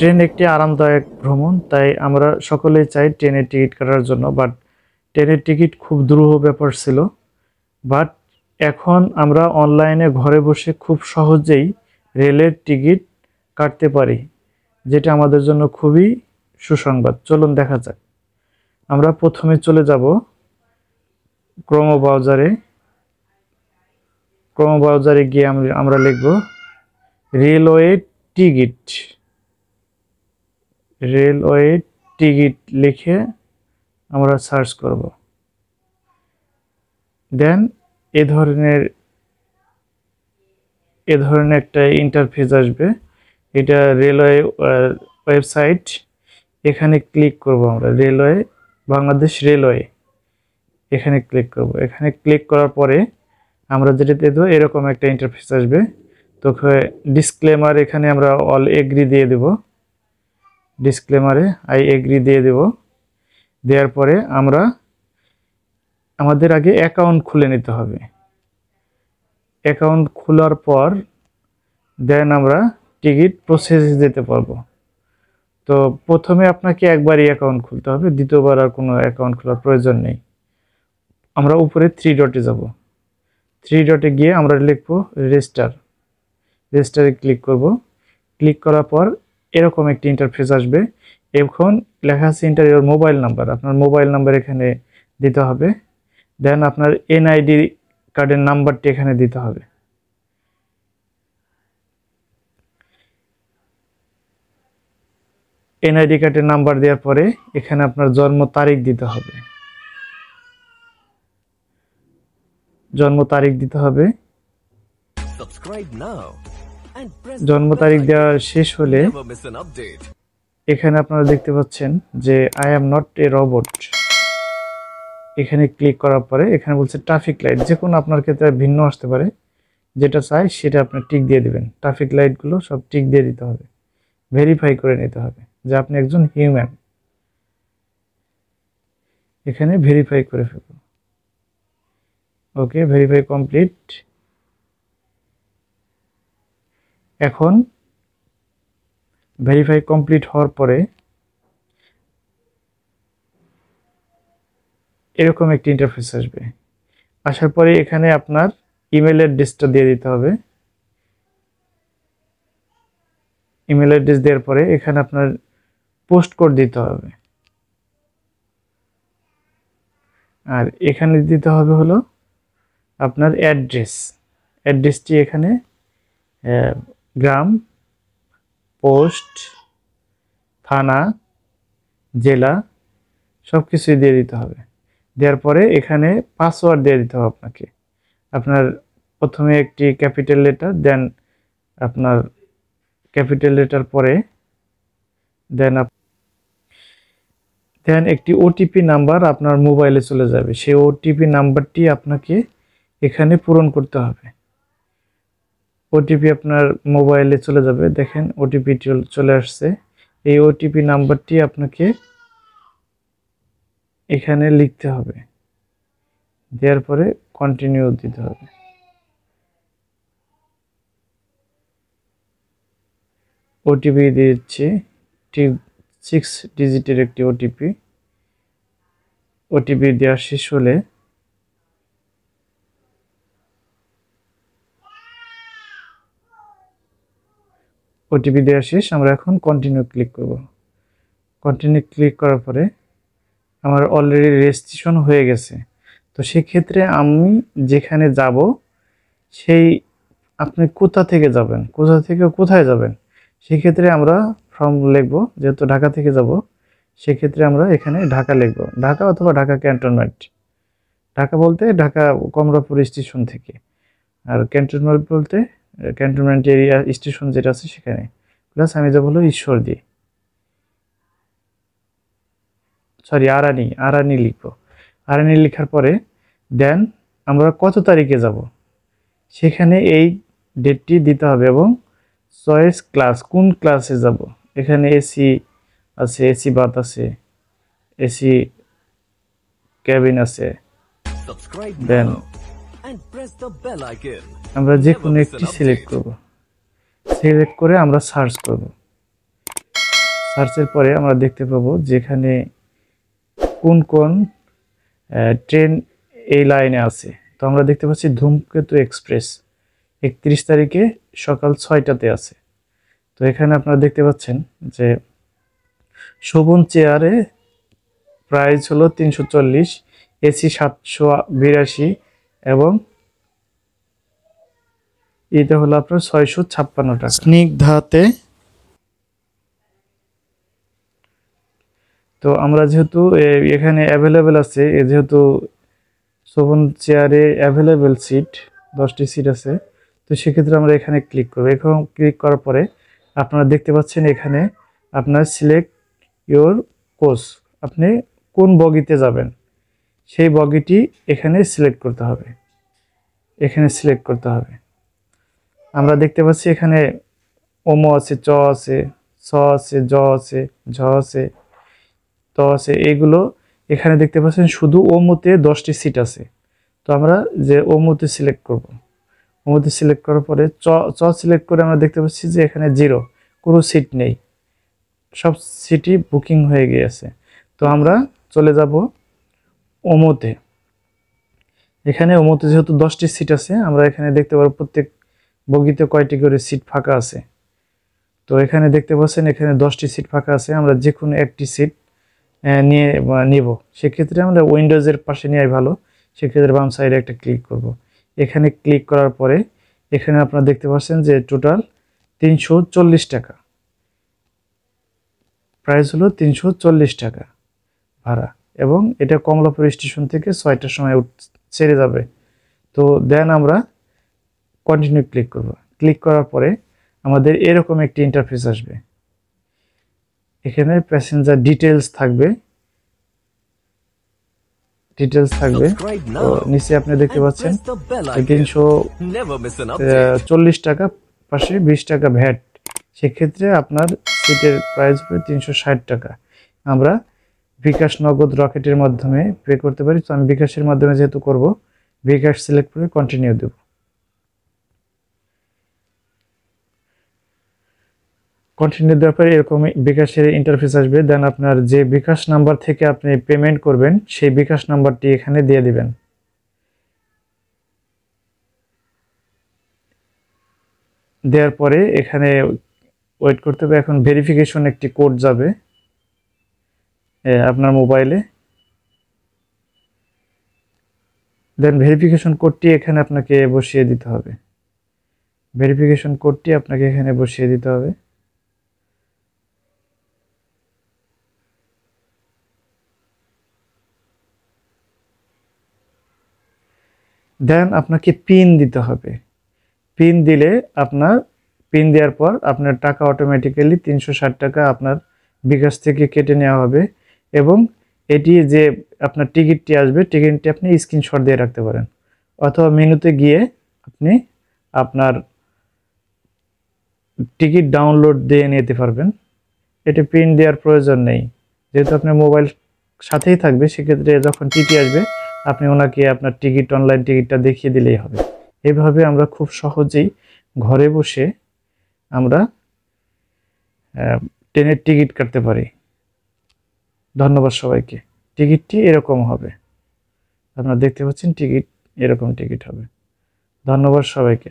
Train একটি আরামদায়ক ভ্রমণ, তাই আমরা সকলেই চাই ট্রেনের টিকিট কাটার জন্য। বাট ট্রেনের টিকিট খুব দুরূহ ব্যাপার ছিল। বাট এখন আমরা অনলাইনে ঘরে বসে খুব সহজেই রেলের টিকিট কাটতে পারি, যেটা আমাদের জন্য খুবই সুসংবাদ। চলুন দেখা যাক। আমরা প্রথমে চলে যাব ক্রোম ব্রাউজারে গিয়ে আমরা লিখব রেলওয়ে টিকিট লিখে আমরা সার্চ করব। দেন এ ধরনের একটা ইন্টারফেস আসবে। এটা রেলওয়ে ওয়েবসাইট। এখানে ক্লিক করব আমরা, বাংলাদেশ রেলওয়ে। এখানে ক্লিক করব। এখানে ক্লিক করার পরে আমরা যেটা দেবো এরকম একটা ইন্টারফেস আসবে। তো ডিসক্লেমার এখানে আমরা অল এগ্রি দিয়ে দেব। ডিসক্লেমারে আই এগ্রি দিয়ে দেব। দেওয়ার পরে আমাদের আগে অ্যাকাউন্ট খুলে নিতে হবে। অ্যাকাউন্ট খোলার পর দেন আমরা টিকিট প্রসেসে যেতে পারবো। তো প্রথমে আপনাকে একবারই অ্যাকাউন্ট খুলতে হবে, দ্বিতীয়বার আর কোনো অ্যাকাউন্ট খোলার প্রয়োজন নেই। আমরা উপরে 3 ডটে যাব। 3 ডটে গিয়ে আমরা লিখবো রেজিস্টারে ক্লিক করব। ক্লিক করার পর এরকম একটি ইন্টারফেস আসবে। এখন লেখা আছে এন্টার ইওর মোবাইল নাম্বার। আপনার মোবাইল নাম্বার এখানে দিতে হবে। দেন আপনার এনআইডি কার্ডের নাম্বারটি এখানে দিতে হবে। এনআইডি কার্ডের নাম্বার দেওয়ার পরে এখানে আপনার জন্ম তারিখ দিতে হবে। জন্ম তারিখ দেওয়া শেষ হলে এখানে আপনারা দেখতে পাচ্ছেন যে I am not a robot. এখানে ক্লিক করার পরে এখানে বলছে ট্রাফিক লাইট। যে কোনো আপনার ক্ষেত্রে ভিন্ন আসতে পারে, যেটা চাই সেটা আপনার টিক দিয়ে দিবেন। ট্রাফিক লাইটগুলো সব টিক দিয়ে দিতে হবে। ভেরিফাই করে নিতে হবে যে আপনি একজন হিউম্যান। এখানে ভেরিফাই করে ফেলব। ওকে, ভেরিফাই কমপ্লিট। এখন ভেরিফাই কমপ্লিট হওয়ার পরে এরকম একটি ইন্টারফেস আসবে। আসার পরে এখানে আপনার ইমেল অ্যাড্রেসটা দিয়ে দিতে হবে। ইমেল অ্যাড্রেস দেওয়ার পরে এখানে আপনার পোস্ট কোড দিতে হবে। আর এখানে দিতে হবে হলো আপনার অ্যাড্রেসটি এখানে গ্রাম, পোস্ট, থানা, জেলা সব কিছুই দিয়ে দিতে হবে। দেওয়ার পরে এখানে পাসওয়ার্ড দিয়ে দিতে হবে আপনাকে। আপনার প্রথমে একটি ক্যাপিটাল লেটার, দেন আপনার ক্যাপিটাল লেটার পরে দেন একটি ওটিপি নাম্বার আপনার মোবাইলে চলে যাবে। সেই ওটিপি নাম্বারটি আপনাকে এখানে পূরণ করতে হবে। ওটিপি আপনার মোবাইলে চলে যাবে। দেখেন ওটিপি চলে আসছে। এই ওটিপি নাম্বারটি আপনাকে এখানে লিখতে হবে। দেওয়ার পরে কন্টিনিউ দিতে হবে। ওটিপি দিচ্ছি, 6 ডিজিটের একটি ওটিপি। ওটিপি দেওয়া শেষ হলে ওটিপি দেওয়া শেষ। আমরা এখন কন্টিনিউ ক্লিক করব। কন্টিনিউ ক্লিক করার পরে আমার অলরেডি রেজিস্ট্রেশন হয়ে গেছে। তো সেক্ষেত্রে আমি যেখানে যাব সেই আপনি কোথা থেকে যাবেন, কোথায় যাবেন, সেক্ষেত্রে আমরা ফর্ম লিখব। যেহেতু ঢাকা থেকে যাব সেক্ষেত্রে আমরা এখানে ঢাকা লিখব। ঢাকা অথবা ঢাকা ক্যান্টনমেন্ট। ঢাকা বলতে ঢাকা কমলাপুর স্টেশন থেকে, আর ক্যান্টনমেন্ট বলতে ক্যান্টনমেন্ট এরিয়া স্টেশন যেটা আছে সেখানে। প্লাস আমি যাব হলো ঈশ্বরদী, সরি আরানি লিখব। আরানি লেখার পরে দেন আমরা কত তারিখে যাব সেখানে এই ডেটটি দিতে হবে এবং চয়েস ক্লাস, কোন ক্লাসে যাব। এখানে এসি আছে, এসি বাথ আছে, এসি ক্যাবিন আছে। দেন আমরা যে কোনো একটি সিলেক্ট করব। সিলেক্ট করে আমরা সার্চ করব। সার্চের পরে আমরা দেখতে পাবো যেখানে কোন কোন ট্রেন এই লাইনে আছে। তো আমরা দেখতে পাচ্ছি ধূমকেতু এক্সপ্রেস 31 তারিখে সকাল 6টাতে আছে। তো এখানে আপনারা দেখতে পাচ্ছেন যে শোভন চেয়ারে প্রাইস হলো 340, এসি 782 এবং এটা হলো আপনার 656 টাকা। স্নিগ্ধাতে তো আমরা যেহেতু এখানে অ্যাভেলেবেল আছে, যেহেতু শোভন চেয়ারে অ্যাভেলেবেল সিট 10টি সিট আছে, তো সেক্ষেত্রে আমরা এখানে ক্লিক করব। এখন ক্লিক করার পরে আপনারা দেখতে পাচ্ছেন এখানে আপনার সিলেক্ট ইওর কোচ, আপনি কোন বগিতে যাবেন সেই বগিটি এখানে সিলেক্ট করতে হবে। আমরা দেখতে পাচ্ছি এখানে ওমো আছে, চ আছে, ছ আছে, জ আছে, ঝ আছে, ত আছে, এগুলো এখানে দেখতে পাচ্ছেন। শুধু ওমোতে 10টি সিট আছে, তো আমরা যে ওমোতে সিলেক্ট করব। ওমোতে সিলেক্ট করার পরে চ সিলেক্ট করে আমরা দেখতে পাচ্ছি যে এখানে 0, কোনো সিট নেই, সব সিটই বুকিং হয়ে গিয়েছে। তো আমরা চলে যাব ওমোতে। এখানে ওমোতে যেহেতু 10টি সিট আছে, আমরা এখানে দেখতে পারবো প্রত্যেক বগিতে কয়টি করে সিট ফাঁকা আছে। তো এখানে দেখতে পাচ্ছেন এখানে 10টি সিট ফাঁকা আছে, আমরা যে কোনো একটি সিট নিব। সেক্ষেত্রে আমরা উইন্ডোজের পাশে নেওয়াই ভালো। সেক্ষেত্রে বাম সাইডে একটা ক্লিক করব। এখানে ক্লিক করার পরে এখানে আপনারা দেখতে পাচ্ছেন যে টোটাল 340 টাকা, প্রাইস হলো 340 টাকা ভাড়া, এবং এটা কমলাপুর স্টেশন থেকে 6টার সময় ছেড়ে যাবে। তো দেন আমরা কন্টিনিউ ক্লিক করব। ক্লিক করার পরে আমাদের এরকম একটি ইন্টারফেস আসবে। এখানে প্যাসেঞ্জার ডিটেলস থাকবে, তো নিচে আপনি দেখতে পাচ্ছেন 340 টাকা, পাশে 20 টাকা ভ্যাট। সেক্ষেত্রে আপনার সিটের প্রাইস হবে 360 টাকা। আমরা বিকাশ, নগদ, রকেটের মাধ্যমে পে করতে পারি। তো আমি বিকাশের মাধ্যমে যেহেতু করব, বিকাশ সিলেক্ট করে কন্টিনিউ দেব। কন্টিনিউ দেওয়ার পরে এরকম বিকাশের ইন্টারফেস আসবে। দেন আপনার যে বিকাশ নাম্বার থেকে আপনি পেমেন্ট করবেন সেই বিকাশ নাম্বারটি এখানে দিয়ে দিবেন। দেওয়ার পরে এখানে ওয়েট করতে হবে। এখন ভেরিফিকেশন একটি কোড যাবে আপনার মোবাইলে। দেন ভেরিফিকেশন কোডটি এখানে আপনাকে বসিয়ে দিতে হবে। দেন আপনাকে পিন দিতে হবে। পিন দিলে পিন দেওয়ার পর আপনার টাকা অটোমেটিক্যালি 360 টাকা আপনার বিকাশ থেকে কেটে নেওয়া হবে। এবং এটি যে আপনার টিকিটটি আসবে, টিকিটটি আপনি স্ক্রিনশট দিয়ে রাখতে পারেন, অথবা মেনুতে গিয়ে আপনি আপনার টিকিট ডাউনলোড দিয়ে নিতে পারবেন। এটা প্রিন্ট দেওয়ার প্রয়োজন নেই, যেহেতু আপনার মোবাইল সাথেই থাকবে। সেক্ষেত্রে যখন টিটি আসবে আপনি ওনাকে আপনার অনলাইন টিকিটটা দেখিয়ে দিলেই হবে। এইভাবে আমরা খুব সহজেই ঘরে বসে আমরা ট্রেনের টিকিট কাটতে পারি। ধন্যবাদ সবাইকে। টিকিটটি এরকম হবে, আপনারা দেখতে পাচ্ছেন এরকম টিকিট হবে। ধন্যবাদ সবাইকে।